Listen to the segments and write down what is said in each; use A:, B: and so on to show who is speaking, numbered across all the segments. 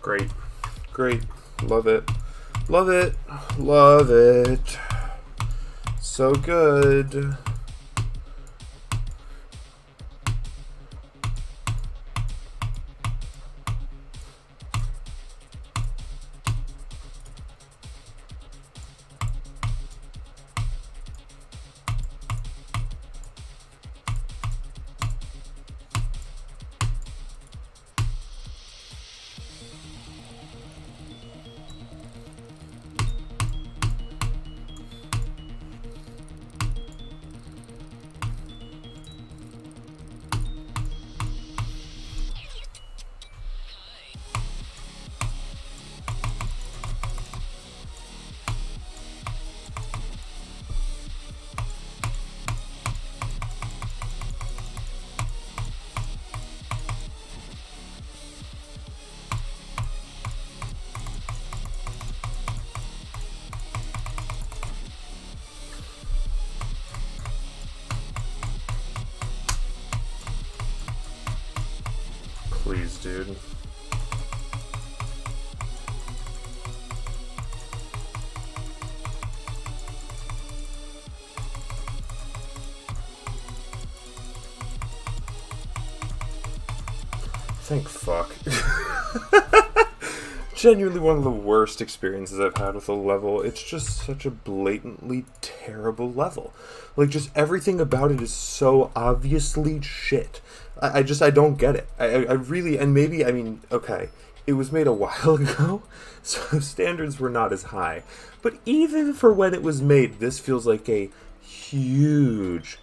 A: Great. Great. Love it. Love it. Love it. So good. Please, dude. Thank fuck. Genuinely one of the worst experiences I've had with a level. It's just such a blatantly terrible level. Like, just everything about it is so obviously shit. I don't get it. I really, and maybe, I mean, okay, it was made a while ago, so standards were not as high. But even for when it was made, this feels like a huge,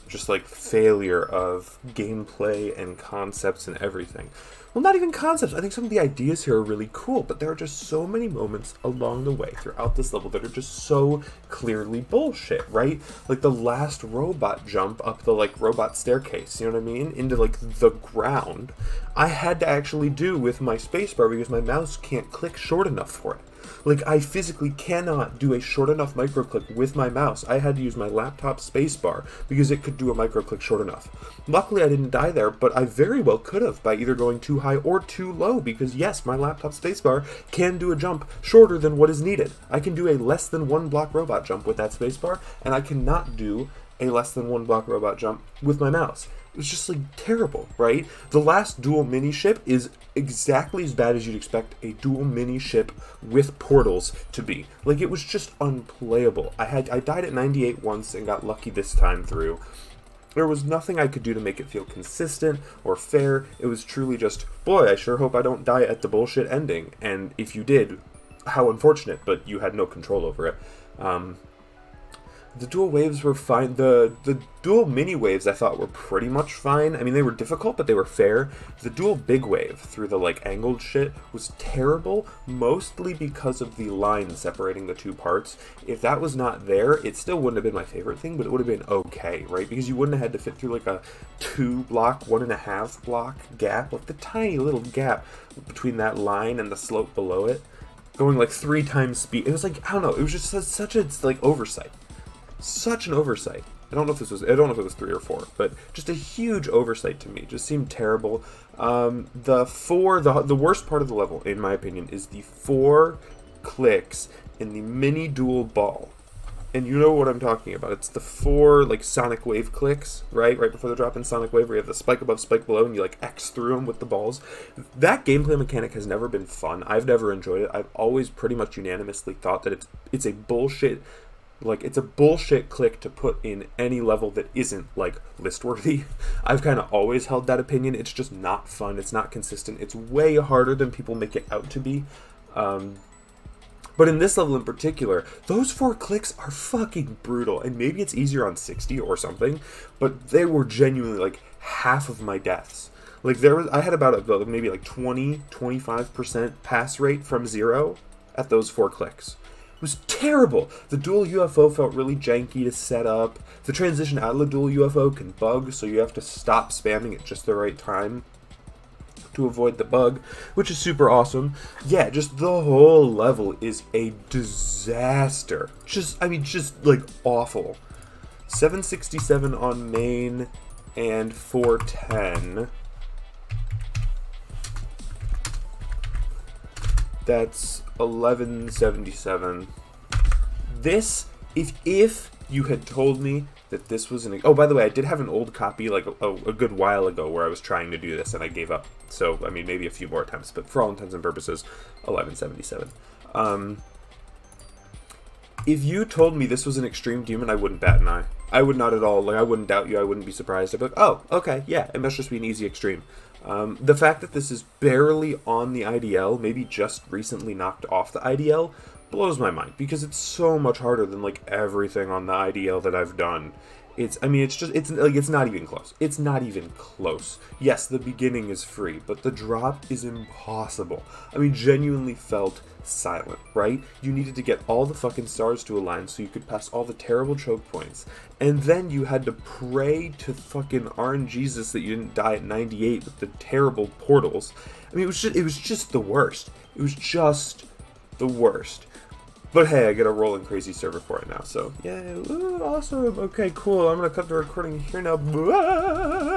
A: just like failure of gameplay and concepts and everything. Well, not even concepts. I think some of the ideas here are really cool, but there are just so many moments along the way throughout this level that are just so clearly bullshit, right? Like the last robot jump up the like robot staircase, you know what I mean? Into like the ground. I had to actually do with my spacebar because my mouse can't click short enough for it. Like, I physically cannot do a short enough microclick with my mouse. I had to use my laptop spacebar because it could do a microclick short enough. Luckily, I didn't die there, but I very well could have by either going too high or too low because, yes, my laptop spacebar can do a jump shorter than what is needed. I can do a less than 1 block robot jump with that spacebar, and I cannot do a less than 1 block robot jump with my mouse. It was just, like, terrible, right? The last dual mini-ship is exactly as bad as you'd expect a dual mini-ship with portals to be. Like, it was just unplayable. I died at 98 once and got lucky this time through. There was nothing I could do to make it feel consistent or fair. It was truly just, boy, I sure hope I don't die at the bullshit ending. And if you did, how unfortunate, but you had no control over it. The dual waves were fine. The dual mini waves I thought were pretty much fine. I mean, they were difficult, but they were fair. The dual big wave through the like angled shit was terrible, mostly because of the line separating the two parts. If that was not there, it still wouldn't have been my favorite thing, but it would have been okay, right? Because you wouldn't have had to fit through like a 2 block, 1.5 block gap, like the tiny little gap between that line and the slope below it, going like 3 times speed. It was like, I don't know, it was just such a like oversight. Such an oversight. I don't know if it was 3 or 4, but just a huge oversight to me. Just seemed terrible. The worst part of the level, in my opinion, is the 4 clicks in the mini dual ball. And you know what I'm talking about. It's the 4 like sonic wave clicks, right? Right before the drop in sonic wave, where you have the spike above, spike below, and you like X through them with the balls. That gameplay mechanic has never been fun. I've never enjoyed it. I've always pretty much unanimously thought that it's a bullshit. Like, it's a bullshit click to put in any level that isn't, like, list-worthy. I've kind of always held that opinion. It's just not fun. It's not consistent. It's way harder than people make it out to be. But in this level in particular, those 4 clicks are fucking brutal. And maybe it's easier on 60 or something, but they were genuinely, like, half of my deaths. Like, I had about maybe, like, 20-25% pass rate from 0 at those 4 clicks. It was terrible. The dual UFO felt really janky to set up. The transition out of the dual UFO can bug, so you have to stop spamming at just the right time to avoid the bug, which is super awesome. Yeah, just the whole level is a disaster. Just like awful. 767 on main and 410. That's 1177. This, if you had told me that this was an... Oh, by the way, I did have an old copy, like, a good while ago where I was trying to do this, and I gave up. So, I mean, maybe a few more attempts, but for all intents and purposes, 1177. If you told me this was an extreme demon, I wouldn't bat an eye. I would not at all. Like, I wouldn't doubt you. I wouldn't be surprised. I'd be like, oh, okay, yeah, it must just be an easy extreme. The fact that this is barely on the IDL, maybe just recently knocked off the IDL, blows my mind, because it's so much harder than, like, everything on the IDL that I've done. It's not even close. It's not even close. Yes, the beginning is free, but the drop is impossible. I mean, genuinely felt silent, right? You needed to get all the fucking stars to align so you could pass all the terrible choke points, and then you had to pray to fucking RNGesus that you didn't die at 98 with the terrible portals. I mean, it was just the worst. It was just the worst. But hey, I get a rolling crazy server for it now, so yeah, awesome. Okay, cool. I'm gonna cut the recording here now. Bye.